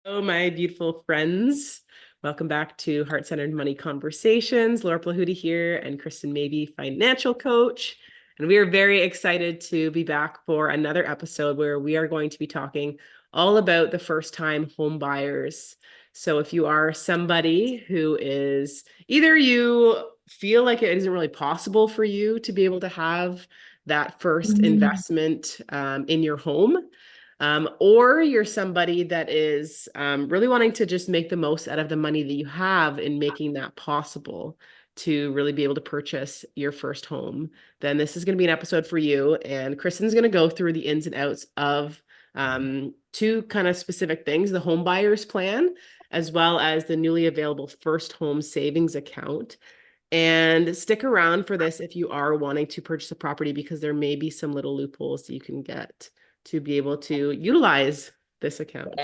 Hello, my beautiful friends. Welcome back to Heart-Centered Money Conversations. Laura Plahuti here and Kristen Maybe, financial coach. And we are very excited to be back for another episode where we are going to be talking all about the first-time home buyers. So if you are somebody who is either you feel like it isn't really possible for you to be able to have that first investment in your home, or you're somebody that is really wanting to just make the most out of the money that you have in making that possible to really be able to purchase your first home, then this is going to be an episode for you. And Kristen's going to go through the ins and outs of two kind of specific things, the home buyer's plan, as well as the newly available first home savings account. And stick around for this if you are wanting to purchase a property, because there may be some little loopholes that you can get to be able to utilize this account.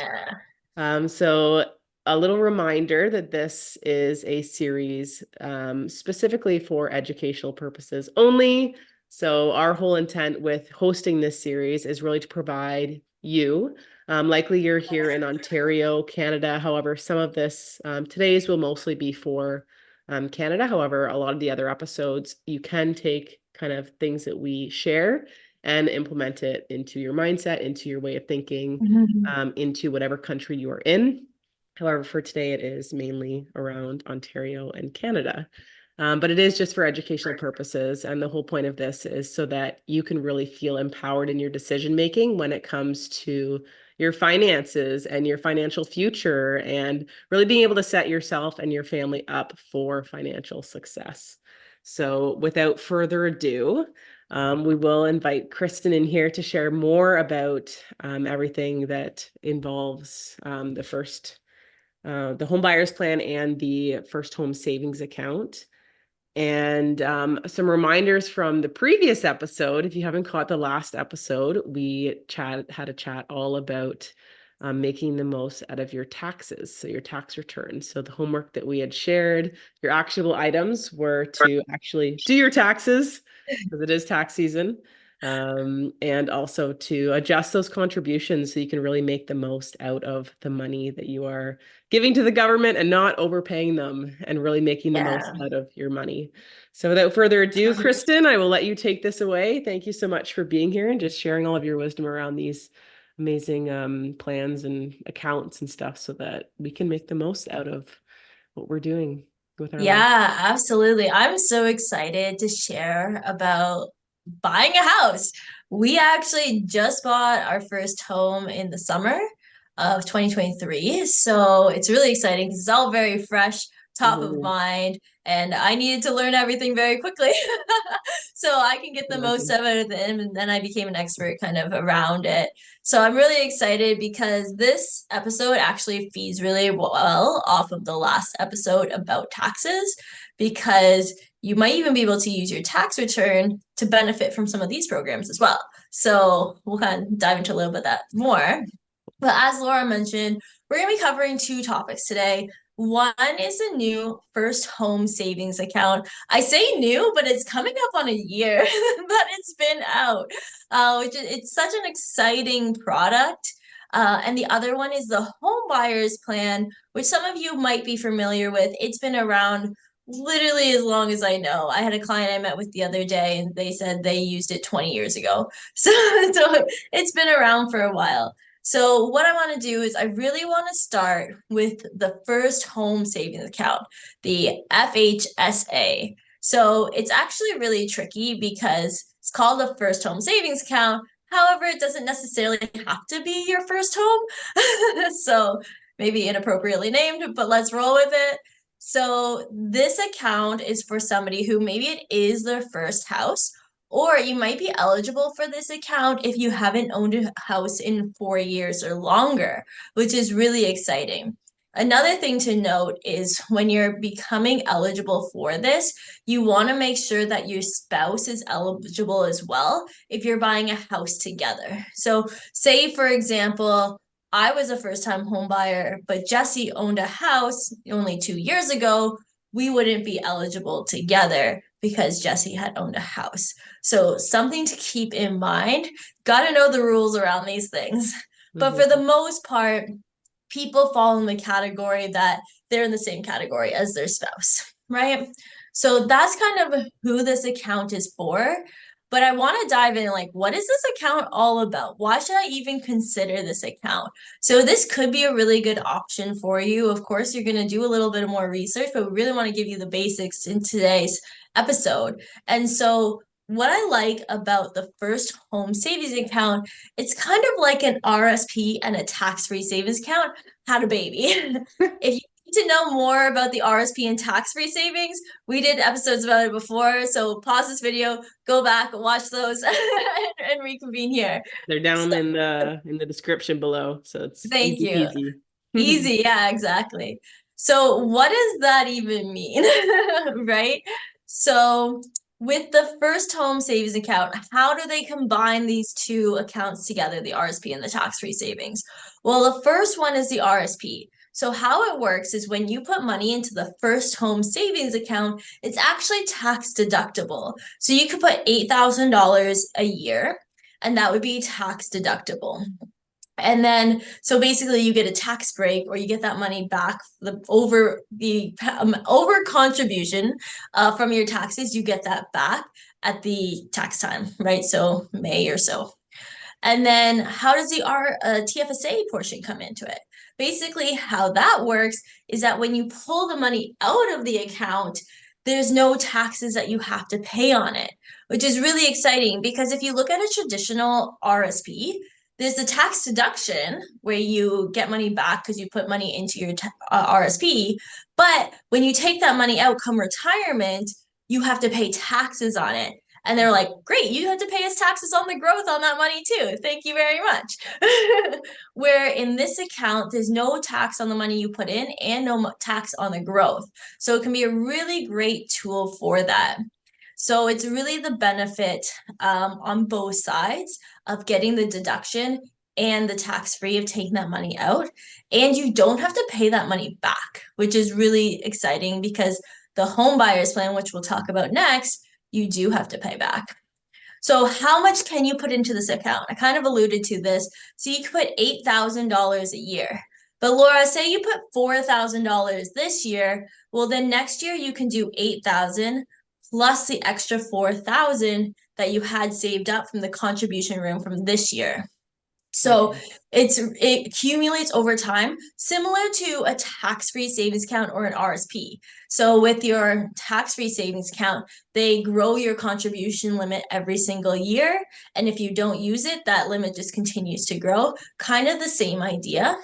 So a little reminder that this is a series specifically for educational purposes only. So our whole intent with hosting this series is really to provide you, likely you're here in Ontario, Canada. However, some of this, today's will mostly be for Canada. However, a lot of the other episodes, you can take kind of things that we share and implement it into your mindset, into your way of thinking, into whatever country you are in. However, for today, it is mainly around Ontario and Canada. But it is just for educational purposes. And the whole point of this is so that you can really feel empowered in your decision making when it comes to your finances and your financial future, and really being able to set yourself and your family up for financial success. So without further ado, we will invite Kristen in here to share more about everything that involves the home buyer's plan and the first home savings account. And some reminders from the previous episode. If you haven't caught the last episode, we had a chat all about making the most out of your taxes, so your tax returns. So the homework that we had shared, your actionable items were to actually do your taxes, because it is tax season, and also to adjust those contributions so you can really make the most out of the money that you are giving to the government and not overpaying them, and really making the most out of your money. So without further ado, Kristen, I will let you take this away. Thank you so much for being here and just sharing all of your wisdom around these amazing plans and accounts and stuff, so that we can make the most out of what we're doing with our life. Yeah, absolutely. I'm so excited to share about buying a house. We actually just bought our first home in the summer of 2023. So it's really exciting because it's all very fresh, top of Mhm. mind, and I needed to learn everything very quickly so I can get the most Imagine. out of it. And then I became an expert kind of around it. So I'm really excited because this episode actually feeds really well off of the last episode about taxes, because you might even be able to use your tax return to benefit from some of these programs as well. So we'll kind of dive into a little bit of that more. But as Laura mentioned, we're going to be covering two topics today. One is a new first home savings account. I say new, but it's coming up on a year that it's been out, which it's such an exciting product. And the other one is the home buyer's plan, which some of you might be familiar with. It's been around literally as long as I know. I had a client I met with the other day, and they said they used it 20 years ago. So it's been around for a while. So what I want to do is I really want to start with the first home savings account, the FHSA. So it's actually really tricky because it's called a first home savings account. However, it doesn't necessarily have to be your first home. So maybe inappropriately named, but let's roll with it. So this account is for somebody who maybe it is their first house, or you might be eligible for this account if you haven't owned a house in 4 years or longer, which is really exciting. Another thing to note is when you're becoming eligible for this, you want to make sure that your spouse is eligible as well if you're buying a house together. So, say for example, I was a first time home buyer, but Jesse owned a house only 2 years ago. We wouldn't be eligible together because Jesse had owned a house. So, something to keep in mind. Got to know the rules around these things. But for the Mhm. most part, people fall in the category that they're in the same category as their spouse, right? So that's kind of who this account is for. But I want to dive in, like, what is this account all about? Why should I even consider this account? So this could be a really good option for you. Of course, you're going to do a little bit more research, but we really want to give you the basics in today's episode. And so what I like about the first home savings account, it's kind of like an RSP and a tax-free savings account had a baby. If you need to know more about the RSP and tax-free savings, we did episodes about it before. So pause this video, go back, watch those, and reconvene here. They're down So, in the description below, so it's thank easy you. peasy. Easy, yeah, exactly. So what does that even mean? Right? So with the first home savings account, how do they combine these two accounts together, the RSP and the tax-free savings? Well, the first one is the RSP. So how it works is when you put money into the first home savings account, it's actually tax deductible. So you could put $8,000 a year, and that would be tax deductible. And then, so basically, you get a tax break, or you get that money back over contribution from your taxes. You get that back at the tax time, right? So May or so. And then, how does the TFSA portion come into it? Basically, how that works is that when you pull the money out of the account, there's no taxes that you have to pay on it, which is really exciting because if you look at a traditional RSP, there's the tax deduction where you get money back because you put money into your RSP. But when you take that money out come retirement, you have to pay taxes on it. And they're like, great, you have to pay us taxes on the growth on that money too. Thank you very much. Where in this account, there's no tax on the money you put in and no tax on the growth. So it can be a really great tool for that. So it's really the benefit on both sides of getting the deduction and the tax free of taking that money out. And you don't have to pay that money back, which is really exciting because the home buyers plan, which we'll talk about next, you do have to pay back. So how much can you put into this account? I kind of alluded to this. So you could put $8,000 a year. But Laura, say you put $4,000 this year, well then next year you can do 8,000 plus the extra 4,000 that you had saved up from the contribution room from this year. So it accumulates over time, similar to a tax-free savings account or an RSP. So with your tax-free savings account, they grow your contribution limit every single year. And if you don't use it, that limit just continues to grow. Kind of the same idea.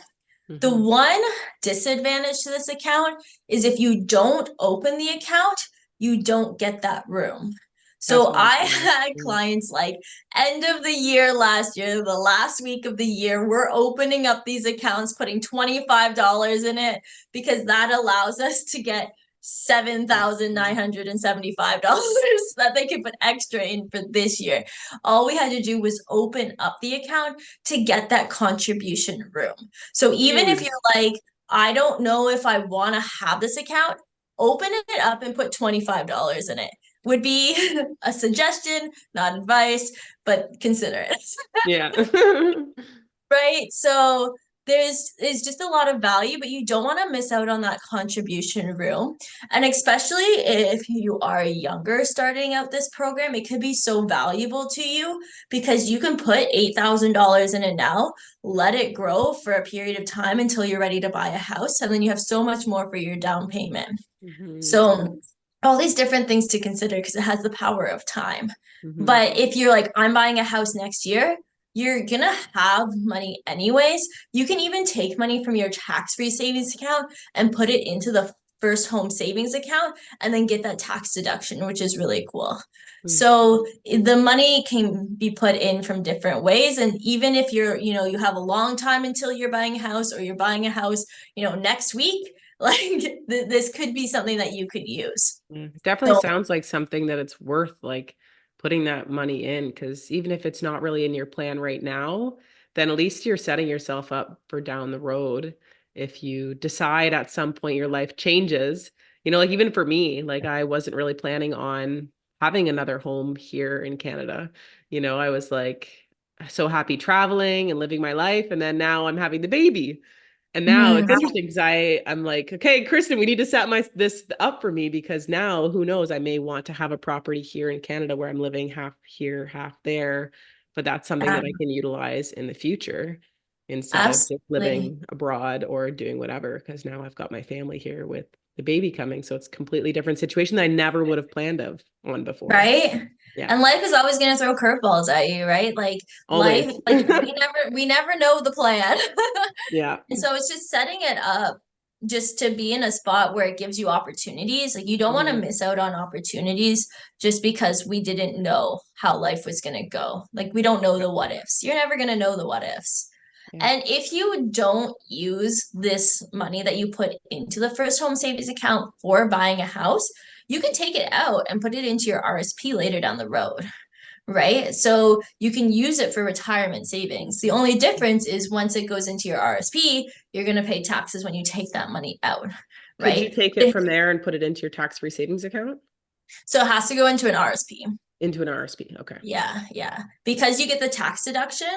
The one disadvantage to this account is if you don't open the account, you don't get that room. So I had clients like end of the year last year, the last week of the year, we're opening up these accounts, putting $25 in it because that allows us to get $7,975 that they could put extra in for this year. All we had to do was open up the account to get that contribution room. So even if you're like, I don't know if I want to have this account, open it up and put $25 in it. Would be a suggestion, not advice, but consider it. Yeah. Right? So there's just a lot of value, but you don't want to miss out on that contribution room. And especially if you are younger starting out this program, it could be so valuable to you because you can put $8,000 in it now, let it grow for a period of time until you're ready to buy a house, and then you have so much more for your down payment. So all these different things to consider because it has the power of time. But if you're like, I'm buying a house next year, you're gonna have money anyways. You can even take money from your tax-free savings account and put it into the first home savings account and then get that tax deduction, which is really cool. So the money can be put in from different ways. And even if you have a long time until you're buying a house or you're buying a house, next week, like this could be something that you could use. Definitely sounds like something that it's worth like putting that money in, because even if it's not really in your plan right now, then at least you're setting yourself up for down the road. If you decide at some point your life changes, like even for me, like I wasn't really planning on having another home here in Canada. I was like so happy traveling and living my life. And then now I'm having the baby. And now Mhm. it's interesting because I'm like, okay, Kristen, we need to set this up for me because now who knows, I may want to have a property here in Canada where I'm living half here, half there, but that's something Yeah, that I can utilize in the future instead of just absolutely. living abroad or doing whatever. Because now I've got my family here with the baby coming, so it's a completely different situation that I never would have planned on before. Right? Yeah, And life is always going to throw curveballs at you, right? Like life, always. like we never know the plan. Yeah. And so it's just setting it up just to be in a spot where it gives you opportunities. Like you don't want to Mhm. miss out on opportunities just because we didn't know how life was going to go. Like we don't know Yeah. the what ifs. You're never going to know the what ifs. Yeah. And if you don't use this money that you put into the first home savings account for buying a house, you can take it out and put it into your RSP later down the road, right? So you can use it for retirement savings. The only difference is once it goes into your RSP, you're going to pay taxes when you take that money out, Could you right? take it from there and put it into your tax-free savings account? So it has to go into an RSP. Into an RSP. Okay. Yeah, yeah. Because you get the tax deduction.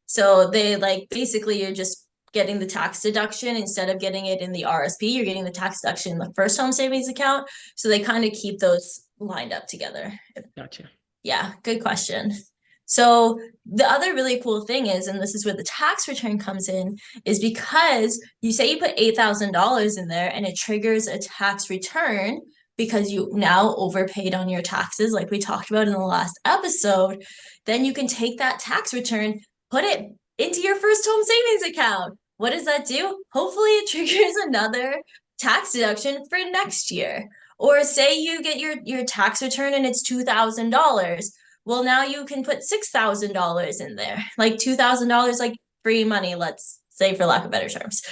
So they like basically you're just getting the tax deduction instead of getting it in the RSP, you're getting the tax deduction in the first home savings account. So they kind of keep those lined up together. Gotcha. Yeah, good question. So the other really cool thing is, and this is where the tax return comes in, is because you say you put $8,000 in there and it triggers a tax return because you now overpaid on your taxes, like we talked about in the last episode, then you can take that tax return, put it into your first home savings account. What does that do? Hopefully it triggers another tax deduction for next year. Or say you get your tax return and it's $2,000. Well, now you can put $6,000 in there, like $2,000, like free money, let's say, for lack of better terms,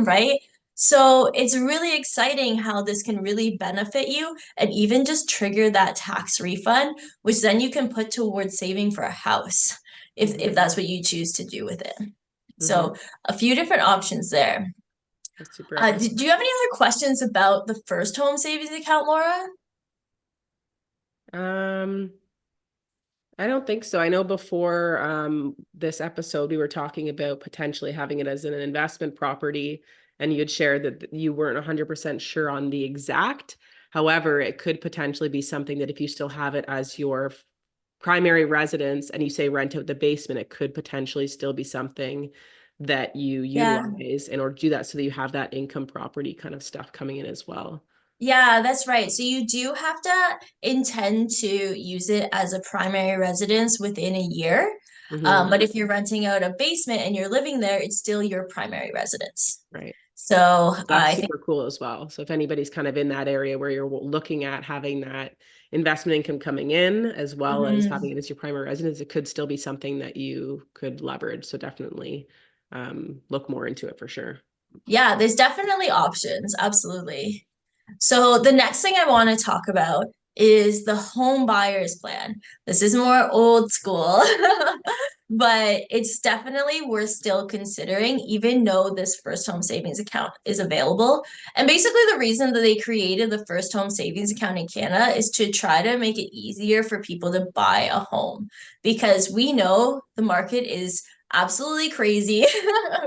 right? So it's really exciting how this can really benefit you and even just trigger that tax refund, which then you can put towards saving for a house if Hmm. that's what you choose to do with it. Hmm. So a few different options there. That's super epic. Do you have any other questions about the first home savings account, Laura? Um, I don't think so. I know before this episode, we were talking about potentially having it as an investment property, and you had shared that you weren't 100% sure on the exact. However, it could potentially be something that if you still have it as your primary residence and you say rent out the basement, it could potentially still be something that you Yeah. utilize in order to do that so that you have that income property kind of stuff coming in as well. Yeah, that's right. So you do have to intend to use it as a primary residence within a year. Hmm. But if you're renting out a basement and you're living there, it's still your primary residence. Right. So That's I think, super cool as well. So if anybody's kind of in that area where you're looking at having that investment income coming in as well as having mhm. it as your primary residence, it could still be something that you could leverage. So definitely look more into it for sure. Yeah, there's definitely options. Absolutely. So the next thing I want to talk about is the home buyer's plan. This is more old school, but it's definitely worth still considering, even though this first home savings account is available. And basically, the reason that they created the first home savings account in Canada is to try to make it easier for people to buy a home because we know the market is absolutely crazy,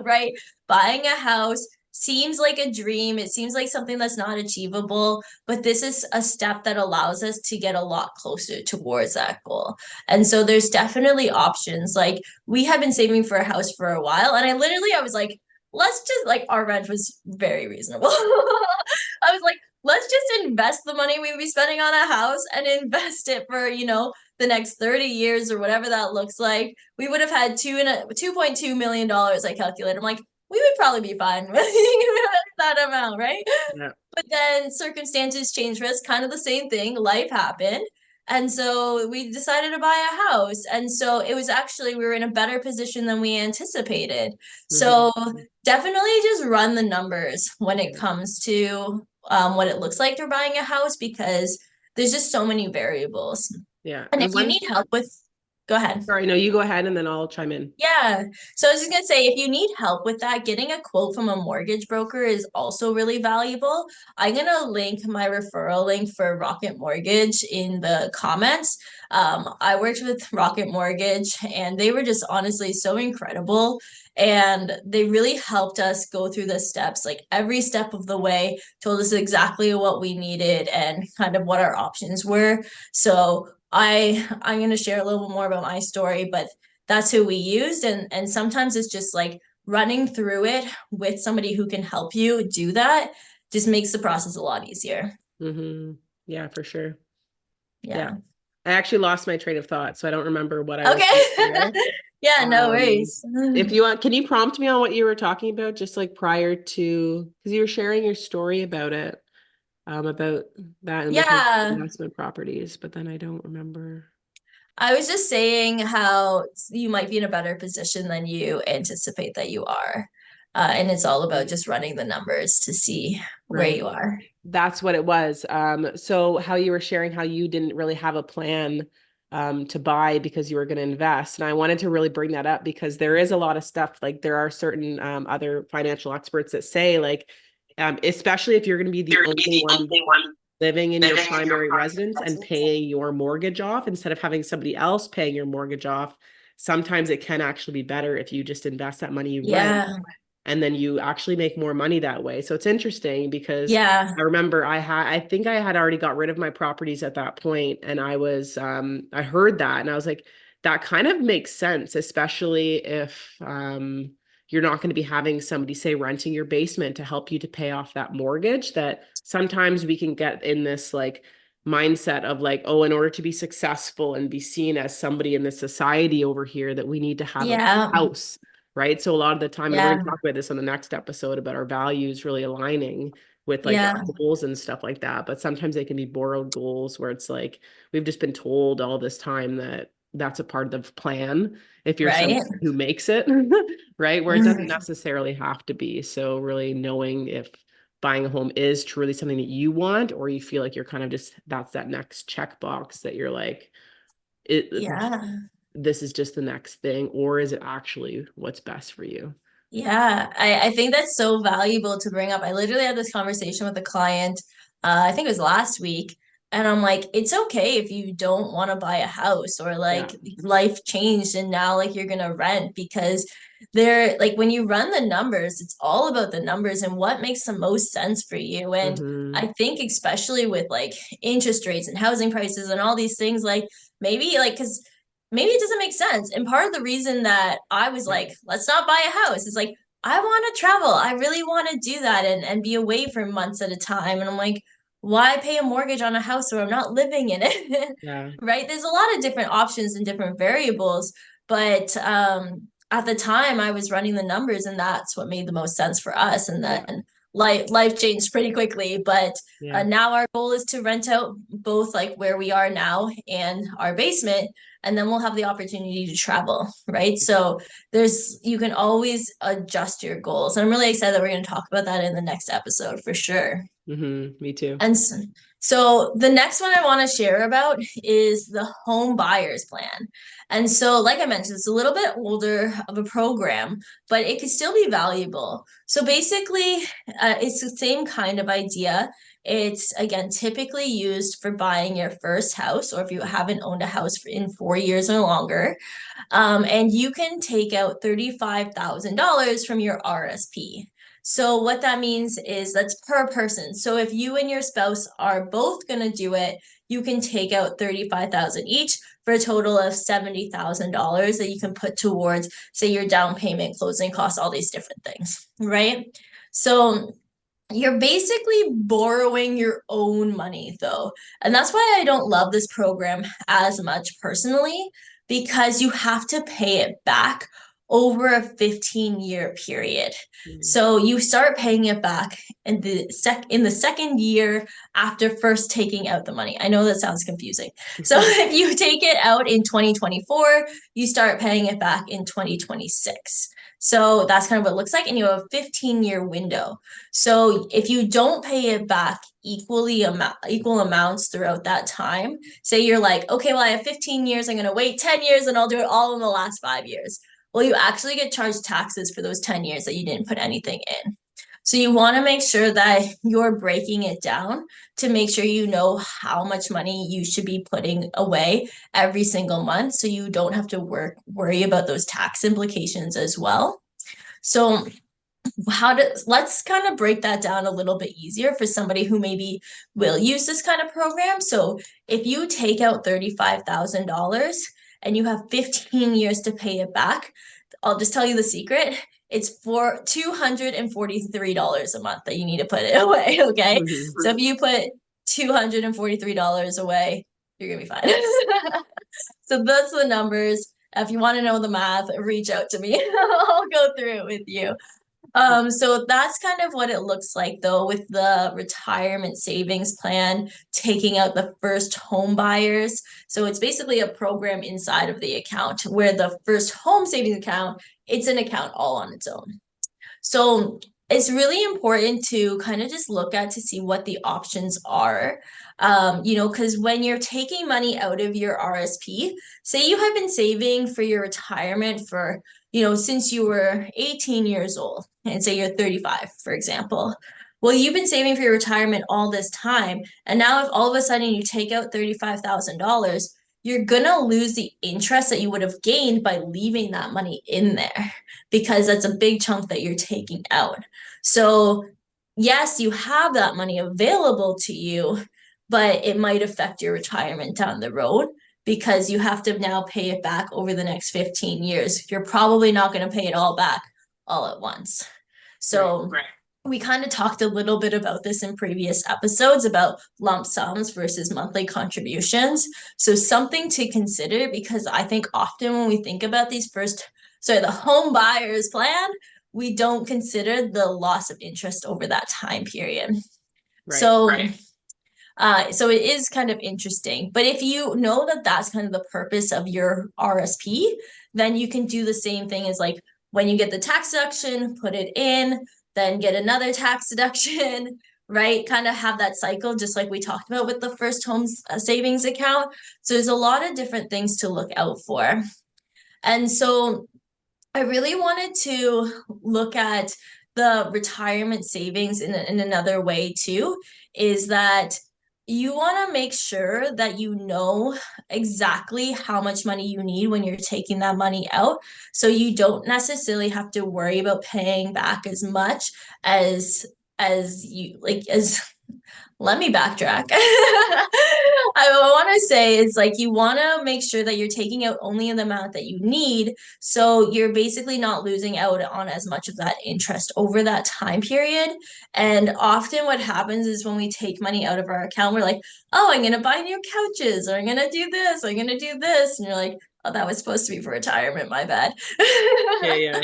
right? Buying a house seems like a dream. It seems like something that's not achievable, but this is a step that allows us to get a lot closer towards that goal. And so there's definitely options. Like we had been saving for a house for a while, and I was like, let's just like our rent was very reasonable. I was like, let's just invest the money we'd be spending on a house and invest it for, the next 30 years or whatever that looks like. We would have had $2.2 million, I calculated. I'm like, we would probably be fine with that amount, right? Yeah. But then circumstances changed for us, kind of the same thing. Life happened. And so we decided to buy a house. And so it was actually, we were in a better position than we anticipated. Hmm. So definitely just run the numbers when it Yeah. comes to what it looks like for buying a house because there's just so many variables. Yeah. And if And you one need help with, Go ahead. Sorry, no, you go ahead and then I'll chime in. Yeah. So I was just gonna say, if you need help with that, getting a quote from a mortgage broker is also really valuable. I'm gonna link my referral link for Rocket Mortgage in the comments. I worked with Rocket Mortgage and they were just honestly so incredible. And they really helped us go through the steps, like every step of the way, told us exactly what we needed and kind of what our options were. So I'm gonna share a little bit more about my story, but that's who we used, and sometimes it's just like running through it with somebody who can help you do that just makes the process a lot easier. Yeah, for sure. Yeah. Yeah. I actually lost my train of thought, so I don't remember what I was saying Okay. there. Yeah, no Um, worries. if you want, can you prompt me on what you were talking about, just like prior to, because you were sharing your story about that and looking at Yeah, investment properties, but then I don't remember. I was just saying how you might be in a better position than you anticipate that you are. And it's all about just running the numbers to see where Right. you are. That's what it was. So how you were sharing how you didn't really have a plan to buy because you were going to invest. And I wanted to really bring that up because there is a lot of stuff, like there are certain other financial experts that say like, especially if you're going to be the only one living in your primary residence and paying your mortgage off instead of having somebody else paying your mortgage off, sometimes it can actually be better if you just invest that money you rent Yeah, and then you actually make more money that way. So it's interesting because yeah, I remember I think I had already got rid of my properties at that point, and I heard that and I was like, that kind of makes sense, especially if you're not going to be having somebody say renting your basement to help you to pay off that mortgage. That sometimes we can get in this like mindset of like, oh, in order to be successful and be seen as somebody in the society over here, that we need to have a yeah, house, right? So a lot of the time, and we're yeah, going to talk about this on the next episode about our values really aligning with like our yeah, goals and stuff like that. But sometimes they can be borrowed goals where it's like we've just been told all this time that that's a part of the plan if you're right. someone who makes it, right? Where it doesn't Mhm. necessarily have to be. So really knowing if buying a home is truly something that you want, or you feel like you're kind of just that's that next checkbox that you're like, it Yeah. this is just the next thing, or is it actually what's best for you? Yeah, I think that's so valuable to bring up. I literally had this conversation with a client, I think it was last week, and I'm like, it's okay if you don't want to buy a house or Yeah. like life changed and now like you're gonna rent because they're like when you run the numbers, it's all about the numbers and what makes the most sense for you. And Mm-hmm. I think especially with like interest rates and housing prices and all these things, like maybe like because maybe it doesn't make sense. And part of the reason that I was Yeah. like, let's not buy a house is like, I want to travel. I really want to do that and be away for months at a time. And I'm like, why pay a mortgage on a house where I'm not living in it? Yeah. Right? There's a lot of different options and different variables. But at the time, I was running the numbers, and that's what made the most sense for us. And Yeah. then life changed pretty quickly. But Yeah. now our goal is to rent out both like where we are now and our basement, and then we'll have the opportunity to travel, right? So there's you can always adjust your goals. And I'm really excited that we're going to talk about that in the next episode for sure. Me too. And so the next one I want to share about is the home buyers plan. And so, like I mentioned, it's a little bit older of a program, but it can still be valuable. So basically, it's the same kind of idea. It's again typically used for buying your first house, or if you haven't owned a house in 4 years or longer. And you can take out $35,000 from your RSP. So what that means is that's per person. So if you and your spouse are both going to do it, you can take out 35,000 each for a total of $70,000 that you can put towards, say, your down payment, closing costs, all these different things, right? So you're basically borrowing your own money though. And that's why I don't love this program as much personally, because you have to pay it back over a 15-year period. Mm. So you start paying it back in the second year after first taking out the money. I know that sounds confusing. So if you take it out in 2024, you start paying it back in 2026. So that's kind of what it looks like. And you have a 15-year window. So if you don't pay it back equal amounts throughout that time, say you're like, okay, well, I have 15 years, I'm going to wait 10 years and I'll do it all in the last 5 years. Well, you actually get charged taxes for those 10 years that you didn't put anything in. So you want to make sure that you're breaking it down to make sure you know how much money you should be putting away every single month, so you don't have to worry about those tax implications as well. So let's kind of break that down a little bit easier for somebody who maybe will use this kind of program. So if you take out $35,000 and you have 15 years to pay it back, I'll just tell you the secret. It's for $243 a month that you need to put it away. Okay. Mm-hmm. So if you put $243 away, you're gonna be fine. So that's the numbers. If you want to know the math, reach out to me. I'll go through it with you. So that's kind of what it looks like though, with the retirement savings plan, taking out the first home buyers. So it's basically a program inside of the account, where the first home savings account, it's an account all on its own. So it's really important to kind of just look at to see what the options are. Because when you're taking money out of your RSP, say you have been saving for your retirement for, since you were 18 years old, and say you're 35, for example. Well, you've been saving for your retirement all this time. And now if all of a sudden you take out $35,000, you're going to lose the interest that you would have gained by leaving that money in there, because that's a big chunk that you're taking out. So yes, you have that money available to you, but it might affect your retirement down the road, because you have to now pay it back over the next 15 years. You're probably not going to pay it all back all at once. So right. We kind of talked a little bit about this in previous episodes about lump sums versus monthly contributions. So something to consider, because I think often when we think about the home buyers plan, we don't consider the loss of interest over that time period. Right. So it is kind of interesting. But if you know that that's kind of the purpose of your RSP, then you can do the same thing as like when you get the tax deduction, put it in, then get another tax deduction, right? Kind of have that cycle, just like we talked about with the first home savings account. So there's a lot of different things to look out for. And so I really wanted to look at the retirement savings in another way too, is that you want to make sure that you know exactly how much money you need when you're taking that money out. So you don't necessarily have to worry about paying back as much as let me backtrack. I want to say it's like you want to make sure that you're taking out only the amount that you need, so you're basically not losing out on as much of that interest over that time period. And often what happens is when we take money out of our account, we're like, oh, I'm going to buy new couches, or I'm going to do this, I'm going to do this. And you're like, oh, that was supposed to be for retirement, my bad. Yeah.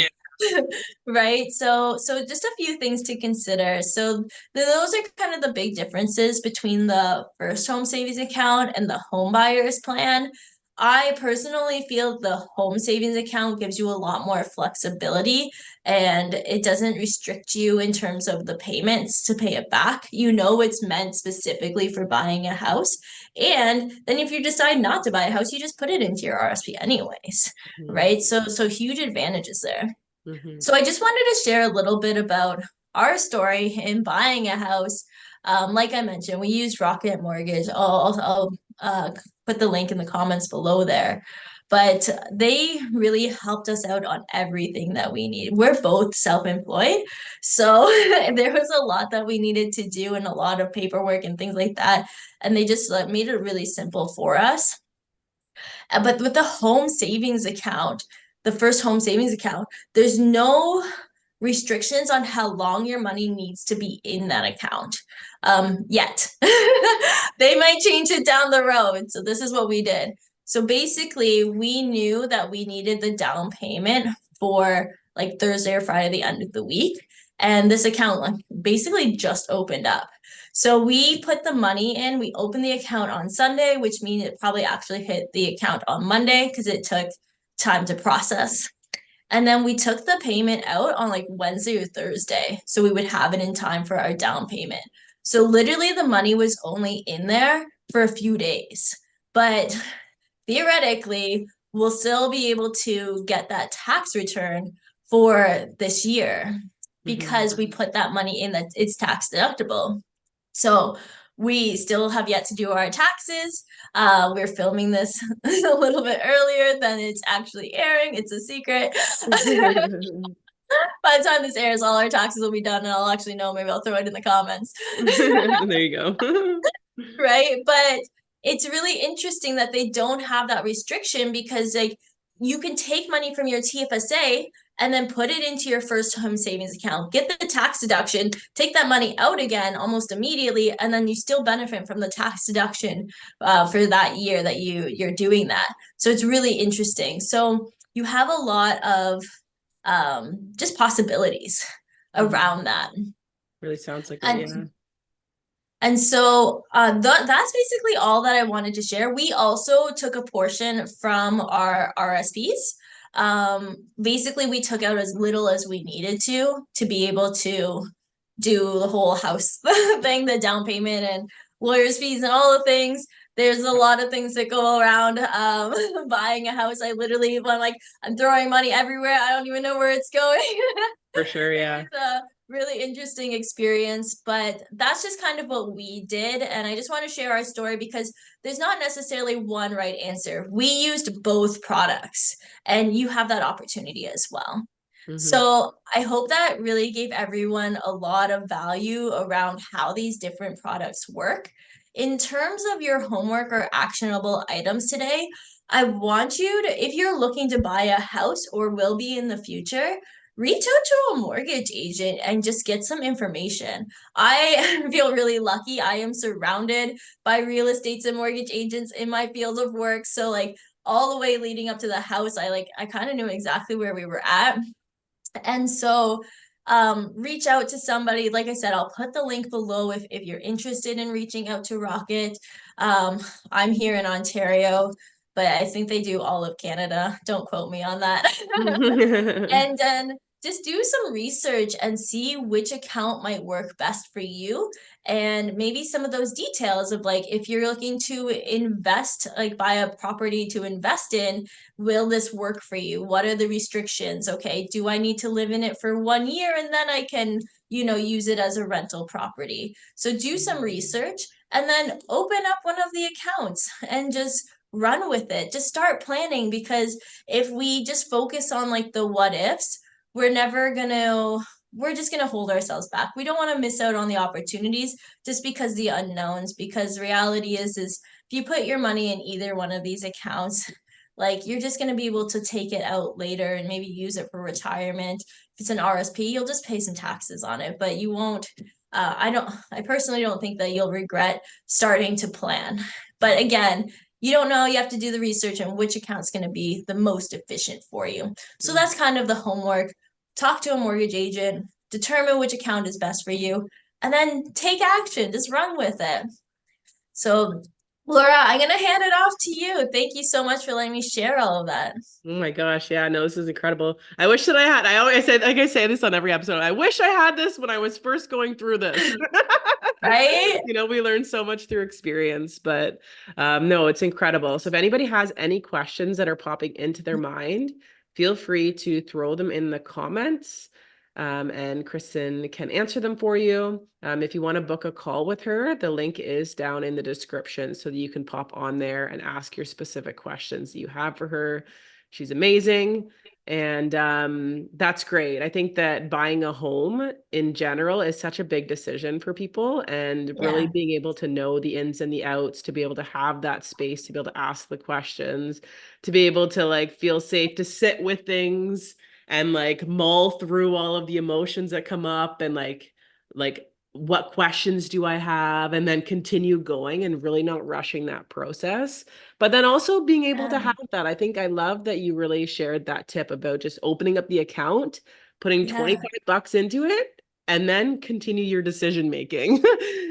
Right. So just a few things to consider. So those are kind of the big differences between the first home savings account and the home buyers plan. I personally feel the home savings account gives you a lot more flexibility, and it doesn't restrict you in terms of the payments to pay it back. It's meant specifically for buying a house. And then if you decide not to buy a house, you just put it into your RSP anyways, right? So huge advantages there. Mm-hmm. So I just wanted to share a little bit about our story in buying a house. Like I mentioned, we used Rocket Mortgage. I'll put the link in the comments below there. But they really helped us out on everything that we need. We're both self-employed, so there was a lot that we needed to do and a lot of paperwork and things like that. And they just made it really simple for us. But with the home savings account, the first home savings account, there's no restrictions on how long your money needs to be in that account yet. They might change it down the road. So this is what we did. So basically, we knew that we needed the down payment for like Thursday or Friday, the end of the week. And this account like basically just opened up. So we put the money in, we opened the account on Sunday, which means it probably actually hit the account on Monday because it took time to process. And then we took the payment out on like Wednesday or Thursday. So we would have it in time for our down payment. So literally the money was only in there for a few days. But theoretically, we'll still be able to get that tax return for this year because we put that money in that it's tax deductible. So we still have yet to do our taxes. We're filming this a little bit earlier than it's actually airing. It's a secret. By the time this airs, all our taxes will be done, and I'll actually know. Maybe I'll throw it in the comments. There you go. Right? But it's really interesting that they don't have that restriction because like you can take money from your TFSA and then put it into your first home savings account, get the tax deduction, take that money out again almost immediately, and then you still benefit from the tax deduction for that year that you're doing that. So it's really interesting. So you have a lot of just possibilities around that. Really sounds like it, And yeah. and so that's basically all that I wanted to share. We also took a portion from our RSPs. Basically, we took out as little as we needed to be able to do the whole house thing, the down payment and lawyers' fees and all the things. There's a lot of things that go around buying a house. I literally, I'm throwing money everywhere. I don't even know where it's going. For sure, yeah. It's a really interesting experience, but that's just kind of what we did. And I just want to share our story because there's not necessarily one right answer. We used both products, and you have that opportunity as well. So I hope that really gave everyone a lot of value around how these different products work. In terms of your homework or actionable items today, I want you to, if you're looking to buy a house or will be in the future, reach out to a mortgage agent and just get some information. I feel really lucky. I am surrounded by real estates and mortgage agents in my field of work. So like all the way leading up to the house, I kind of knew exactly where we were at. And so reach out to somebody. Like I said, I'll put the link below if you're interested in reaching out to Rocket. I'm here in Ontario, but I think they do all of Canada. Don't quote me on that. And then just do some research and see which account might work best for you. And maybe some of those details of like, if you're looking to invest, like buy a property to invest in, will this work for you? What are the restrictions? Okay, do I need to live in it for 1 year and then I can, use it as a rental property? So do some research and then open up one of the accounts and just run with it. Just start planning because if we just focus on like the what ifs, we're just gonna hold ourselves back. We don't want to miss out on the opportunities just because the unknowns, because reality is if you put your money in either one of these accounts, like you're just going to be able to take it out later and maybe use it for retirement. If it's an RSP, you'll just pay some taxes on it, but you won't. I personally don't think that you'll regret starting to plan. But again, you don't know. You have to do the research on which account's going to be the most efficient for you. So that's kind of the homework. Talk to a mortgage agent, determine which account is best for you, and then take action. Just run with it. So Laura, I'm going to hand it off to you. Thank you so much for letting me share all of that. Oh my gosh, yeah, no, this is incredible. I wish that I always say, like I say this on every episode, I wish I had this when I was first going through this. Right? We learn so much through experience, but no, it's incredible. So if anybody has any questions that are popping into their mind, feel free to throw them in the comments. And Kristen can answer them for you. If you want to book a call with her, the link is down in the description so that you can pop on there and ask your specific questions that you have for her. She's amazing. And that's great. I think that buying a home in general is such a big decision for people, and really Yeah. being able to know the ins and the outs, to be able to have that space, to be able to ask the questions, to be able to like feel safe to sit with things and like mull through all of the emotions that come up and like what questions do I have, and then continue going and really not rushing that process. But then also being able to Yeah. have that. I think I love that you really shared that tip about just opening up the account, putting Yeah. 25 bucks into it, and then continue your decision making.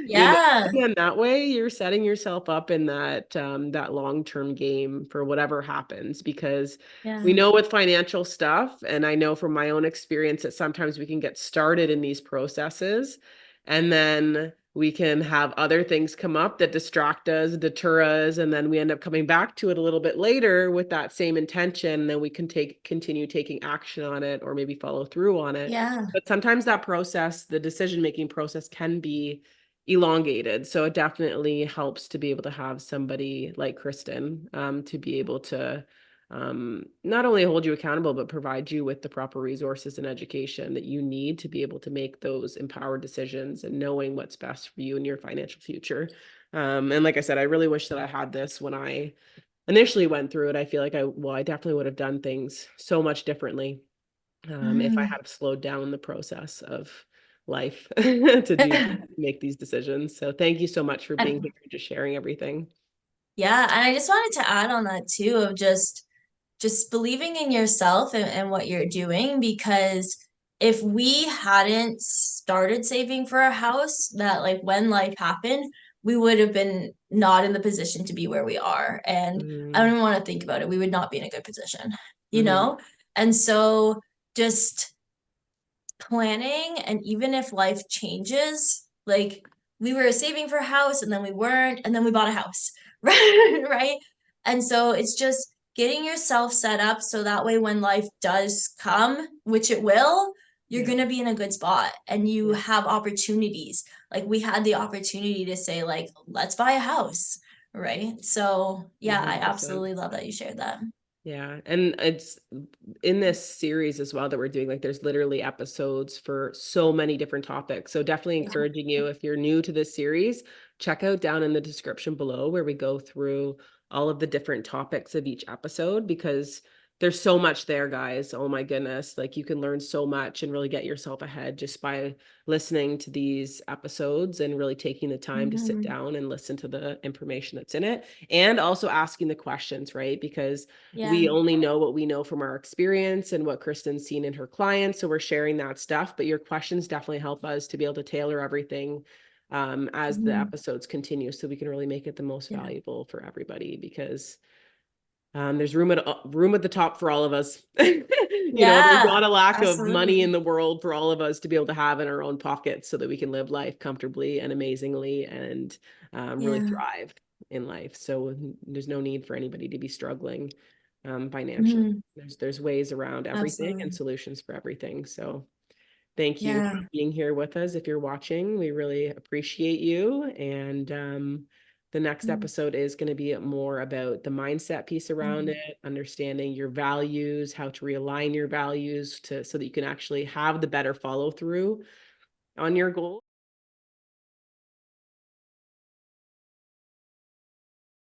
Yeah. And that way you're setting yourself up in that long-term game for whatever happens, because we Yeah. know with financial stuff, and I know from my own experience that sometimes we can get started in these processes and then we can have other things come up that distract us, deter us, and then we end up coming back to it a little bit later with that same intention. And then we can continue taking action on it or maybe follow through on it. Yeah. But sometimes that process, the decision-making process, can be elongated. So it definitely helps to be able to have somebody like Kristen, to be able to not only hold you accountable, but provide you with the proper resources and education that you need to be able to make those empowered decisions and knowing what's best for you and your financial future. And like I said, I really wish that I had this when I initially went through it. I feel like I definitely would have done things so much differently, if I Mhm. had slowed down the process of life to make these decisions. So thank you so much for being And here and just sharing everything. yeah, and I just wanted to add on that too of just believing in yourself and what you're doing, because if we hadn't started saving for a house, that like when life happened, we would have been not in the position to be where we are. And I don't Mm-hmm. even want to think about it. We would not be in a good position, you Mm-hmm. know? And so just planning, and even if life changes, like we were saving for a house and then we weren't, and then we bought a house, right? Right. And so it's just getting yourself set up so that way when life does come, which it will, you're Yeah. going to be in a good spot and you Yeah. have opportunities. Like we had the opportunity to say like, let's buy a house, right? So yeah, I 100%. absolutely love that you shared that. Yeah. And it's in this series as well that we're doing, like there's literally episodes for so many different topics. So definitely Yeah. encouraging you, if you're new to this series, check out down in the description below where we go through all of the different topics of each episode, because there's so much there, guys. Oh my goodness. Like you can learn so much and really get yourself ahead just by listening to these episodes and really taking the time to sit Mhm. down and listen to the information that's in it, and also asking the questions, right? Because Yeah. we only know what we know from our experience and what Kristen's seen in her clients. So we're sharing that stuff, but your questions definitely help us to be able to tailor everything, as the Mhm. episodes continue, so we can really make it the most Yeah. valuable for everybody, because there's room at the top for all of us. There's Yeah, not a lack of money absolutely. in the world for all of us to be able to have in our own pockets so that we can live life comfortably and amazingly and really Yeah. thrive in life. So there's no need for anybody to be struggling financially. Mhm. There's ways around everything and Absolutely. solutions for everything. So thank you Yeah. for being here with us. If you're watching, we really appreciate you. And the next Mm. episode is going to be more about the mindset piece around Mhm. it, understanding your values, how to realign your values to so that you can actually have the better follow through on your goals.